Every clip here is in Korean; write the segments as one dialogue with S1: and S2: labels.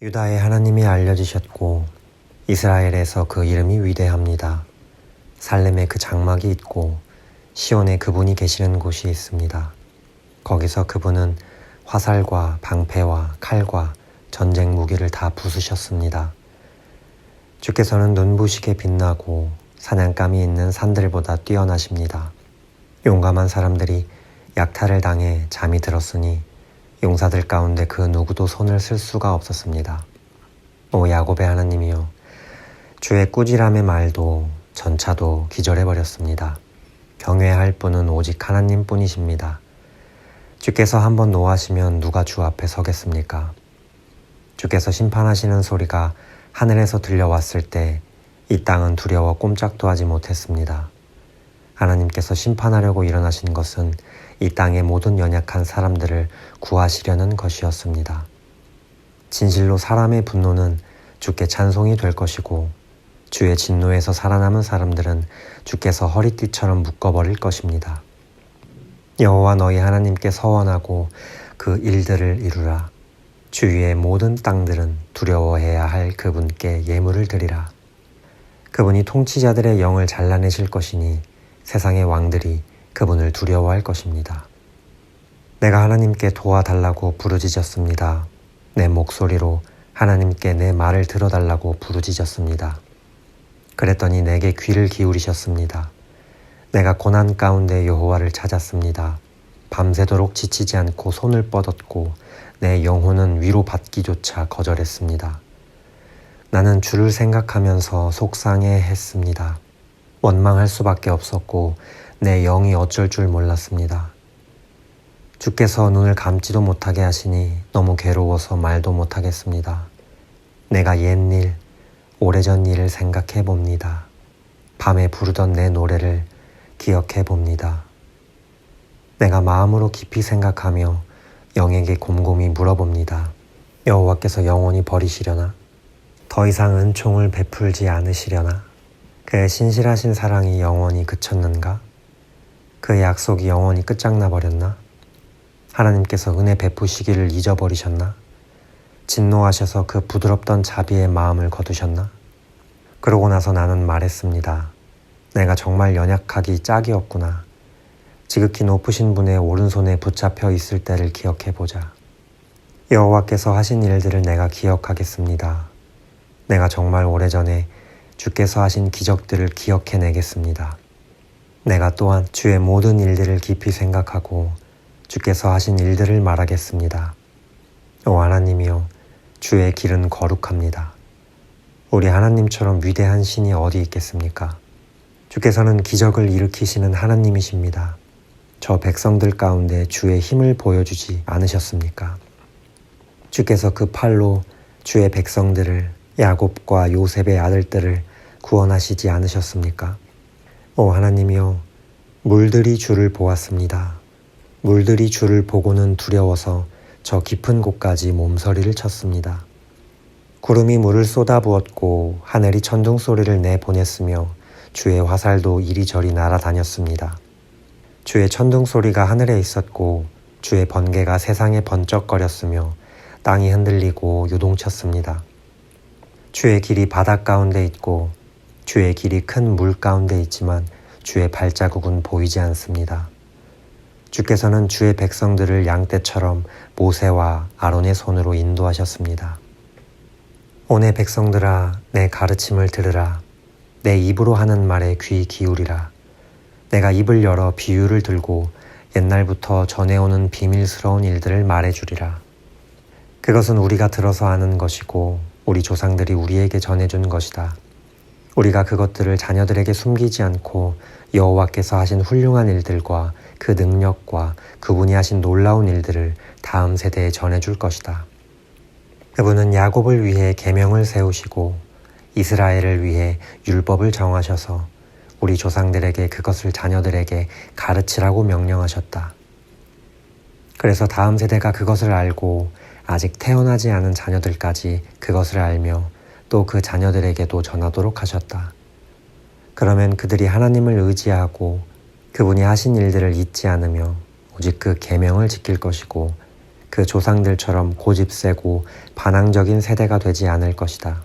S1: 유다의 하나님이 알려지셨고 이스라엘에서 그 이름이 위대합니다. 살렘에 그 장막이 있고 시온에 그분이 계시는 곳이 있습니다. 거기서 그분은 화살과 방패와 칼과 전쟁 무기를 다 부수셨습니다. 주께서는 눈부시게 빛나고 사냥감이 있는 산들보다 뛰어나십니다. 용감한 사람들이 약탈을 당해 잠이 들었으니 용사들 가운데 그 누구도 손을 쓸 수가 없었습니다. 오 야곱의 하나님이여, 주의 꾸지람의 말도 전차도 기절해버렸습니다. 경외할 분은 오직 하나님뿐이십니다. 주께서 한번 노하시면 누가 주 앞에 서겠습니까? 주께서 심판하시는 소리가 하늘에서 들려왔을 때 이 땅은 두려워 꼼짝도 하지 못했습니다. 하나님께서 심판하려고 일어나신 것은 이 땅의 모든 연약한 사람들을 구하시려는 것이었습니다. 진실로 사람의 분노는 주께 찬송이 될 것이고 주의 진노에서 살아남은 사람들은 주께서 허리띠처럼 묶어버릴 것입니다. 여호와 너희 하나님께 서원하고 그 일들을 이루라. 주위의 모든 땅들은 두려워해야 할 그분께 예물을 드리라. 그분이 통치자들의 영을 잘라내실 것이니 세상의 왕들이 그분을 두려워할 것입니다. 내가 하나님께 도와달라고 부르짖었습니다. 내 목소리로 하나님께 내 말을 들어달라고 부르짖었습니다. 그랬더니 내게 귀를 기울이셨습니다. 내가 고난 가운데 여호와를 찾았습니다. 밤새도록 지치지 않고 손을 뻗었고 내 영혼은 위로받기조차 거절했습니다. 나는 주를 생각하면서 속상해했습니다. 원망할 수밖에 없었고 내 영이 어쩔 줄 몰랐습니다. 주께서 눈을 감지도 못하게 하시니 너무 괴로워서 말도 못하겠습니다. 내가 옛일, 오래전 일을 생각해 봅니다. 밤에 부르던 내 노래를 기억해 봅니다. 내가 마음으로 깊이 생각하며 영에게 곰곰이 물어봅니다. 여호와께서 영원히 버리시려나? 더 이상 은총을 베풀지 않으시려나? 그의 신실하신 사랑이 영원히 그쳤는가? 그의 약속이 영원히 끝장나 버렸나? 하나님께서 은혜 베푸시기를 잊어버리셨나? 진노하셔서 그 부드럽던 자비의 마음을 거두셨나? 그러고 나서 나는 말했습니다. 내가 정말 연약하기 짝이 없구나. 지극히 높으신 분의 오른손에 붙잡혀 있을 때를 기억해보자. 여호와께서 하신 일들을 내가 기억하겠습니다. 내가 정말 오래전에 주께서 하신 기적들을 기억해내겠습니다. 내가 또한 주의 모든 일들을 깊이 생각하고 주께서 하신 일들을 말하겠습니다. 오 하나님이여, 주의 길은 거룩합니다. 우리 하나님처럼 위대한 신이 어디 있겠습니까? 주께서는 기적을 일으키시는 하나님이십니다. 저 백성들 가운데 주의 힘을 보여주지 않으셨습니까? 주께서 그 팔로 주의 백성들을, 야곱과 요셉의 아들들을 구원하시지 않으셨습니까? 오 하나님이여, 물들이 주를 보았습니다. 물들이 주를 보고는 두려워서 저 깊은 곳까지 몸서리를 쳤습니다. 구름이 물을 쏟아부었고 하늘이 천둥 소리를 내보냈으며 주의 화살도 이리저리 날아다녔습니다. 주의 천둥 소리가 하늘에 있었고 주의 번개가 세상에 번쩍거렸으며 땅이 흔들리고 요동쳤습니다. 주의 길이 바닷 가운데 있고 주의 길이 큰 물 가운데 있지만 주의 발자국은 보이지 않습니다. 주께서는 주의 백성들을 양떼처럼 모세와 아론의 손으로 인도하셨습니다. 오 내 백성들아, 내 가르침을 들으라. 내 입으로 하는 말에 귀 기울이라. 내가 입을 열어 비유를 들고 옛날부터 전해오는 비밀스러운 일들을 말해주리라. 그것은 우리가 들어서 아는 것이고 우리 조상들이 우리에게 전해준 것이다. 우리가 그것들을 자녀들에게 숨기지 않고 여호와께서 하신 훌륭한 일들과 그 능력과 그분이 하신 놀라운 일들을 다음 세대에 전해줄 것이다. 그분은 야곱을 위해 계명을 세우시고 이스라엘을 위해 율법을 정하셔서 우리 조상들에게 그것을 자녀들에게 가르치라고 명령하셨다. 그래서 다음 세대가 그것을 알고 아직 태어나지 않은 자녀들까지 그것을 알며 또 그 자녀들에게도 전하도록 하셨다. 그러면 그들이 하나님을 의지하고 그분이 하신 일들을 잊지 않으며 오직 그 계명을 지킬 것이고 그 조상들처럼 고집세고 반항적인 세대가 되지 않을 것이다.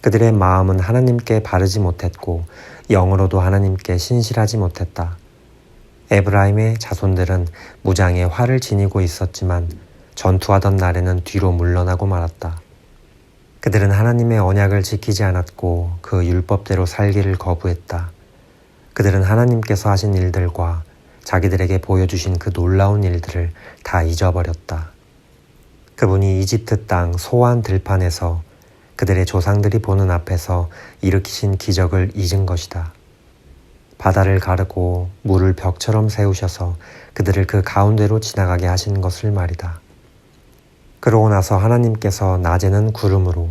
S1: 그들의 마음은 하나님께 바르지 못했고 영으로도 하나님께 신실하지 못했다. 에브라임의 자손들은 무장에 활을 지니고 있었지만 전투하던 날에는 뒤로 물러나고 말았다. 그들은 하나님의 언약을 지키지 않았고 그 율법대로 살기를 거부했다. 그들은 하나님께서 하신 일들과 자기들에게 보여주신 그 놀라운 일들을 다 잊어버렸다. 그분이 이집트 땅 소안 들판에서 그들의 조상들이 보는 앞에서 일으키신 기적을 잊은 것이다. 바다를 가르고 물을 벽처럼 세우셔서 그들을 그 가운데로 지나가게 하신 것을 말이다. 그러고 나서 하나님께서 낮에는 구름으로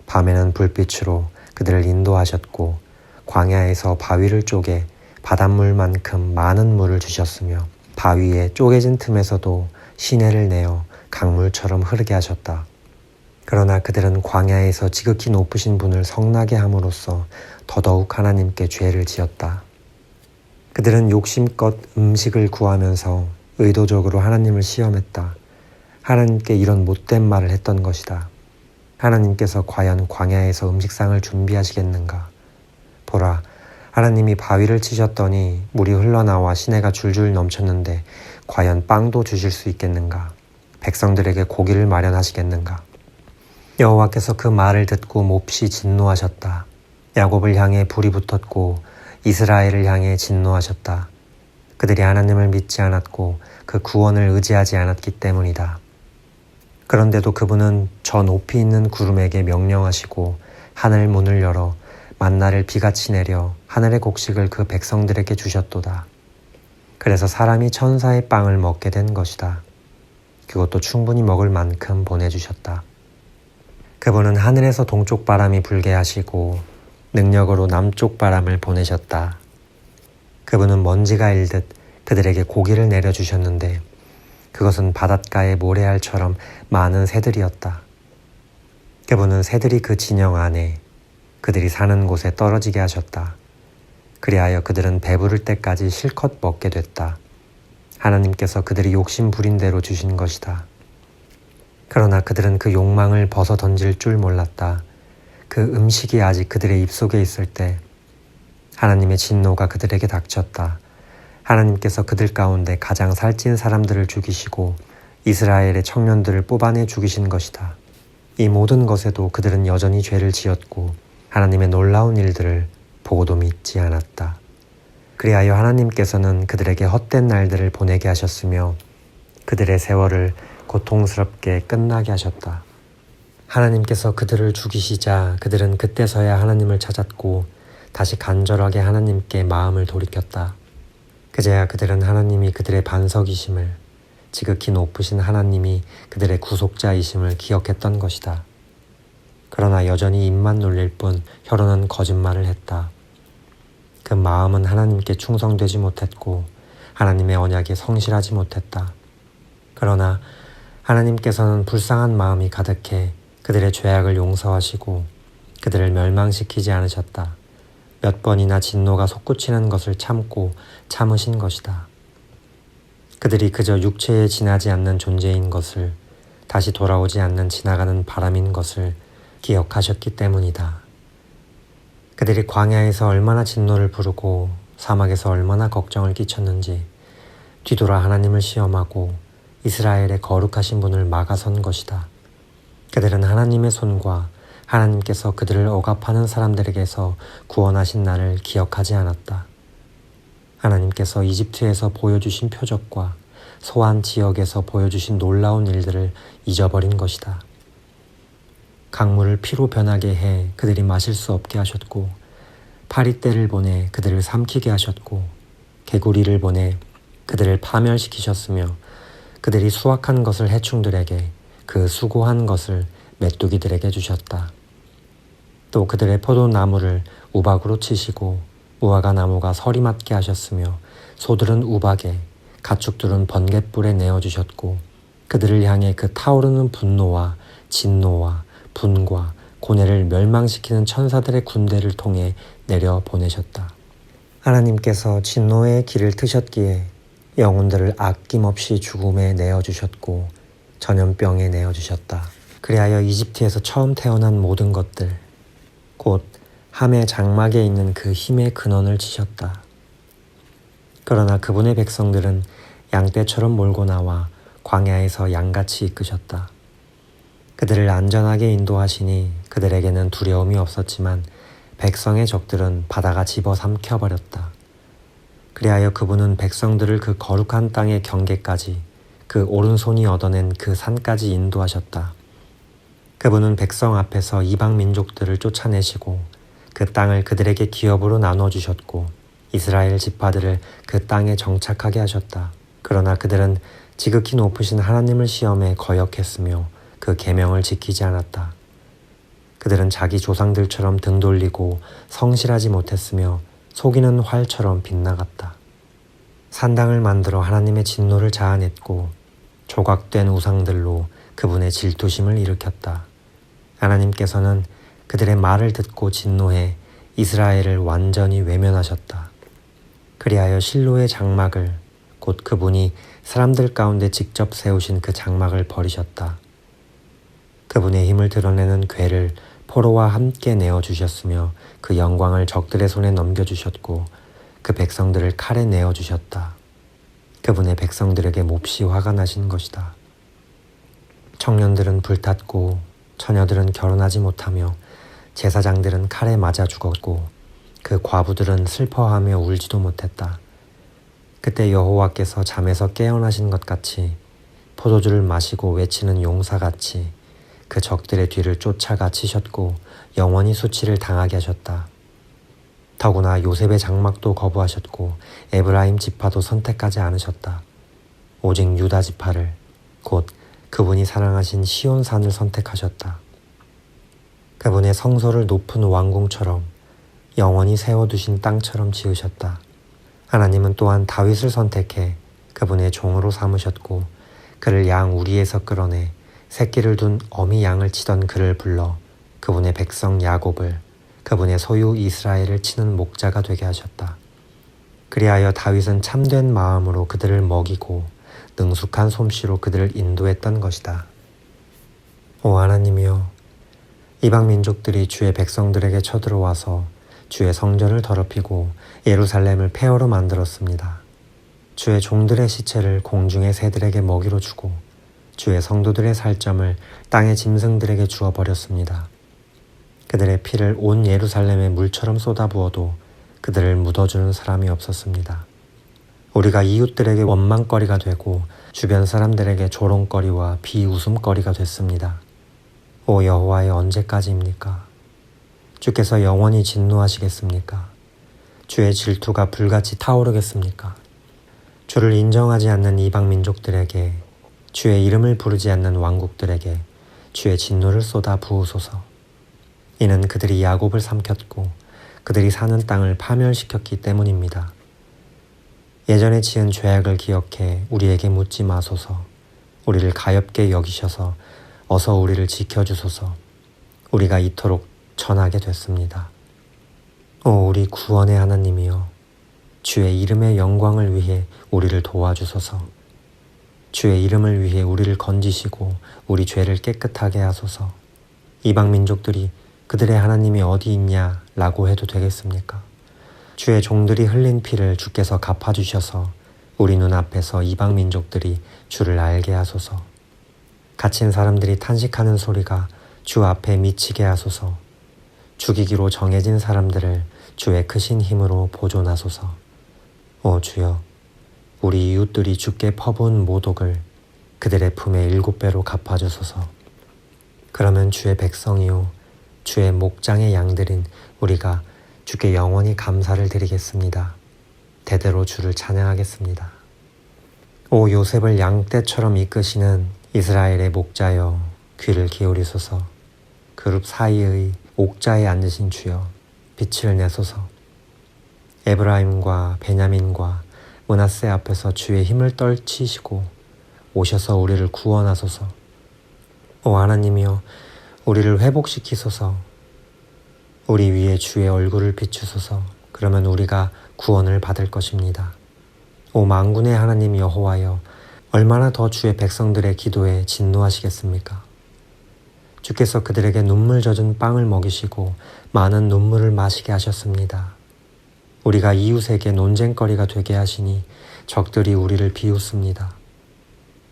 S1: 밤에는 불빛으로 그들을 인도하셨고 광야에서 바위를 쪼개 바닷물만큼 많은 물을 주셨으며 바위의 쪼개진 틈에서도 시내를 내어 강물처럼 흐르게 하셨다. 그러나 그들은 광야에서 지극히 높으신 분을 성나게 함으로써 더더욱 하나님께 죄를 지었다. 그들은 욕심껏 음식을 구하면서 의도적으로 하나님을 시험했다. 하나님께 이런 못된 말을 했던 것이다. 하나님께서 과연 광야에서 음식상을 준비하시겠는가? 보라, 하나님이 바위를 치셨더니 물이 흘러나와 시내가 줄줄 넘쳤는데 과연 빵도 주실 수 있겠는가? 백성들에게 고기를 마련하시겠는가? 여호와께서 그 말을 듣고 몹시 진노하셨다. 야곱을 향해 불이 붙었고 이스라엘을 향해 진노하셨다. 그들이 하나님을 믿지 않았고 그 구원을 의지하지 않았기 때문이다. 그런데도 그분은 저 높이 있는 구름에게 명령하시고 하늘 문을 열어 만나를 비같이 내려 하늘의 곡식을 그 백성들에게 주셨도다. 그래서 사람이 천사의 빵을 먹게 된 것이다. 그것도 충분히 먹을 만큼 보내주셨다. 그분은 하늘에서 동쪽 바람이 불게 하시고 능력으로 남쪽 바람을 보내셨다. 그분은 먼지가 일듯 그들에게 고기를 내려주셨는데 그것은 바닷가의 모래알처럼 많은 새들이었다. 그분은 새들이 그 진영 안에 그들이 사는 곳에 떨어지게 하셨다. 그리하여 그들은 배부를 때까지 실컷 먹게 됐다. 하나님께서 그들이 욕심 부린 대로 주신 것이다. 그러나 그들은 그 욕망을 벗어 던질 줄 몰랐다. 그 음식이 아직 그들의 입속에 있을 때 하나님의 진노가 그들에게 닥쳤다. 하나님께서 그들 가운데 가장 살찐 사람들을 죽이시고 이스라엘의 청년들을 뽑아내 죽이신 것이다. 이 모든 것에도 그들은 여전히 죄를 지었고 하나님의 놀라운 일들을 보고도 믿지 않았다. 그리하여 하나님께서는 그들에게 헛된 날들을 보내게 하셨으며 그들의 세월을 고통스럽게 끝나게 하셨다. 하나님께서 그들을 죽이시자 그들은 그때서야 하나님을 찾았고 다시 간절하게 하나님께 마음을 돌이켰다. 그제야 그들은 하나님이 그들의 반석이심을, 지극히 높으신 하나님이 그들의 구속자이심을 기억했던 것이다. 그러나 여전히 입만 놀릴 뿐 혀로는 거짓말을 했다. 그 마음은 하나님께 충성되지 못했고 하나님의 언약에 성실하지 못했다. 그러나 하나님께서는 불쌍한 마음이 가득해 그들의 죄악을 용서하시고 그들을 멸망시키지 않으셨다. 몇 번이나 진노가 솟구치는 것을 참고 참으신 것이다. 그들이 그저 육체에 지나지 않는 존재인 것을, 다시 돌아오지 않는 지나가는 바람인 것을 기억하셨기 때문이다. 그들이 광야에서 얼마나 진노를 부르고 사막에서 얼마나 걱정을 끼쳤는지 뒤돌아 하나님을 시험하고 이스라엘의 거룩하신 분을 막아선 것이다. 그들은 하나님의 손과 하나님께서 그들을 억압하는 사람들에게서 구원하신 날을 기억하지 않았다. 하나님께서 이집트에서 보여주신 표적과 소안 지역에서 보여주신 놀라운 일들을 잊어버린 것이다. 강물을 피로 변하게 해 그들이 마실 수 없게 하셨고 파리떼를 보내 그들을 삼키게 하셨고 개구리를 보내 그들을 파멸시키셨으며 그들이 수확한 것을 해충들에게, 그 수고한 것을 메뚜기들에게 주셨다. 또 그들의 포도나무를 우박으로 치시고 무화과 나무가 서리 맞게 하셨으며 소들은 우박에, 가축들은 번갯불에 내어주셨고 그들을 향해 그 타오르는 분노와 진노와 분과 고뇌를 멸망시키는 천사들의 군대를 통해 내려 보내셨다. 하나님께서 진노의 길을 트셨기에 영혼들을 아낌없이 죽음에 내어주셨고 전염병에 내어주셨다. 그리하여 이집트에서 처음 태어난 모든 것들, 곧 함의 장막에 있는 그 힘의 근원을 치셨다. 그러나 그분의 백성들은 양떼처럼 몰고 나와 광야에서 양같이 이끄셨다. 그들을 안전하게 인도하시니 그들에게는 두려움이 없었지만 백성의 적들은 바다가 집어삼켜버렸다. 그리하여 그분은 백성들을 그 거룩한 땅의 경계까지, 그 오른손이 얻어낸 그 산까지 인도하셨다. 그분은 백성 앞에서 이방 민족들을 쫓아내시고 그 땅을 그들에게 기업으로 나눠주셨고 이스라엘 지파들을 그 땅에 정착하게 하셨다. 그러나 그들은 지극히 높으신 하나님을 시험에 거역했으며 그 계명을 지키지 않았다. 그들은 자기 조상들처럼 등 돌리고 성실하지 못했으며 속이는 활처럼 빗나갔다. 산당을 만들어 하나님의 진노를 자아냈고 조각된 우상들로 그분의 질투심을 일으켰다. 하나님께서는 그들의 말을 듣고 진노해 이스라엘을 완전히 외면하셨다. 그리하여 실로의 장막을, 곧 그분이 사람들 가운데 직접 세우신 그 장막을 버리셨다. 그분의 힘을 드러내는 궤를 포로와 함께 내어주셨으며 그 영광을 적들의 손에 넘겨주셨고 그 백성들을 칼에 내어주셨다. 그분의 백성들에게 몹시 화가 나신 것이다. 청년들은 불탔고 처녀들은 결혼하지 못하며 제사장들은 칼에 맞아 죽었고 그 과부들은 슬퍼하며 울지도 못했다. 그때 여호와께서 잠에서 깨어나신 것 같이 포도주를 마시고 외치는 용사같이 그 적들의 뒤를 쫓아가 치셨고 영원히 수치를 당하게 하셨다. 더구나 요셉의 장막도 거부하셨고 에브라임 지파도 선택하지 않으셨다. 오직 유다 지파를, 곧 그분이 사랑하신 시온산을 선택하셨다. 그분의 성소를 높은 왕궁처럼 영원히 세워두신 땅처럼 지으셨다. 하나님은 또한 다윗을 선택해 그분의 종으로 삼으셨고 그를 양 우리에서 끌어내 새끼를 둔 어미 양을 치던 그를 불러 그분의 백성 야곱을, 그분의 소유 이스라엘을 치는 목자가 되게 하셨다. 그리하여 다윗은 참된 마음으로 그들을 먹이고 능숙한 솜씨로 그들을 인도했던 것이다. 오 하나님이여, 이방 민족들이 주의 백성들에게 쳐들어와서 주의 성전을 더럽히고 예루살렘을 폐허로 만들었습니다. 주의 종들의 시체를 공중의 새들에게 먹이로 주고 주의 성도들의 살점을 땅의 짐승들에게 주어버렸습니다. 그들의 피를 온 예루살렘에 물처럼 쏟아부어도 그들을 묻어주는 사람이 없었습니다. 우리가 이웃들에게 원망거리가 되고 주변 사람들에게 조롱거리와 비웃음거리가 됐습니다. 오 여호와여, 언제까지입니까? 주께서 영원히 진노하시겠습니까? 주의 질투가 불같이 타오르겠습니까? 주를 인정하지 않는 이방 민족들에게, 주의 이름을 부르지 않는 왕국들에게 주의 진노를 쏟아 부으소서. 이는 그들이 야곱을 삼켰고 그들이 사는 땅을 파멸시켰기 때문입니다. 예전에 지은 죄악을 기억해 우리에게 묻지 마소서. 우리를 가엾게 여기셔서 어서 우리를 지켜주소서. 우리가 이토록 천하게 됐습니다. 오 우리 구원의 하나님이여, 주의 이름의 영광을 위해 우리를 도와주소서. 주의 이름을 위해 우리를 건지시고 우리 죄를 깨끗하게 하소서. 이방 민족들이 그들의 하나님이 어디 있냐 라고 해도 되겠습니까? 주의 종들이 흘린 피를 주께서 갚아주셔서 우리 눈앞에서 이방 민족들이 주를 알게 하소서. 갇힌 사람들이 탄식하는 소리가 주 앞에 미치게 하소서. 죽이기로 정해진 사람들을 주의 크신 힘으로 보존하소서. 오 주여, 우리 이웃들이 주께 퍼부은 모독을 그들의 품에 7배로 갚아주소서. 그러면 주의 백성이요 주의 목장의 양들인 우리가 주께 영원히 감사를 드리겠습니다. 대대로 주를 찬양하겠습니다. 오 요셉을 양떼처럼 이끄시는 이스라엘의 목자여, 귀를 기울이소서. 그룹 사이의 옥자에 앉으신 주여, 빛을 내소서. 에브라임과 베냐민과 므낫세 앞에서 주의 힘을 떨치시고 오셔서 우리를 구원하소서. 오 하나님이여, 우리를 회복시키소서. 우리 위에 주의 얼굴을 비추소서. 그러면 우리가 구원을 받을 것입니다. 오 만군의 하나님 여호와여, 얼마나 더 주의 백성들의 기도에 진노하시겠습니까? 주께서 그들에게 눈물 젖은 빵을 먹이시고 많은 눈물을 마시게 하셨습니다. 우리가 이웃에게 논쟁거리가 되게 하시니 적들이 우리를 비웃습니다.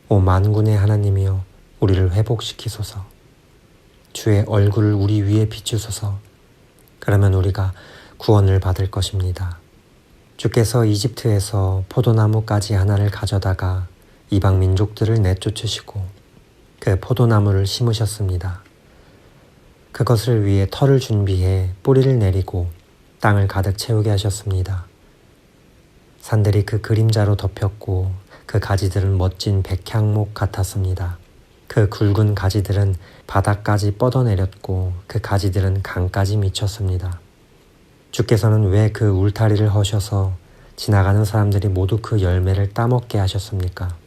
S1: 오 만군의 하나님이여 우리를 회복시키소서. 주의 얼굴을 우리 위에 비추소서. 그러면 우리가 구원을 받을 것입니다. 주께서 이집트에서 포도나무까지 하나를 가져다가 이방 민족들을 내쫓으시고 그 포도나무를 심으셨습니다. 그것을 위해 터를 준비해 뿌리를 내리고 땅을 가득 채우게 하셨습니다. 산들이 그 그림자로 덮였고 그 가지들은 멋진 백향목 같았습니다. 그 굵은 가지들은 바닥까지 뻗어내렸고 그 가지들은 강까지 미쳤습니다. 주께서는 왜 그 울타리를 허셔서 지나가는 사람들이 모두 그 열매를 따먹게 하셨습니까?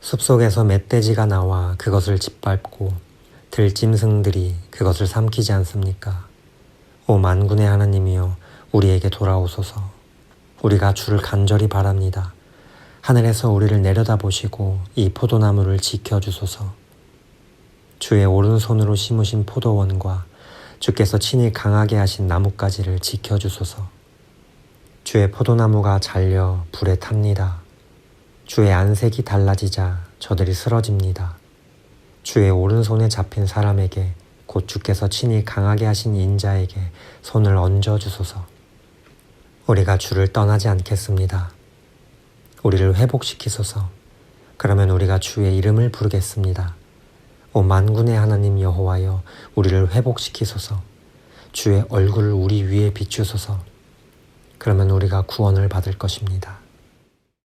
S1: 숲속에서 멧돼지가 나와 그것을 짓밟고 들짐승들이 그것을 삼키지 않습니까? 오 만군의 하나님이여 우리에게 돌아오소서. 우리가 주를 간절히 바랍니다. 하늘에서 우리를 내려다보시고 이 포도나무를 지켜주소서. 주의 오른손으로 심으신 포도원과 주께서 친히 강하게 하신 나뭇가지를 지켜주소서. 주의 포도나무가 잘려 불에 탑니다. 주의 안색이 달라지자 저들이 쓰러집니다. 주의 오른손에 잡힌 사람에게 곧 주께서 친히 강하게 하신 인자에게 손을 얹어 주소서. 우리가 주를 떠나지 않겠습니다. 우리를 회복시키소서. 그러면 우리가 주의 이름을 부르겠습니다. 오 만군의 하나님 여호와여 우리를 회복시키소서. 주의 얼굴을 우리 위에 비추소서. 그러면 우리가 구원을 받을 것입니다.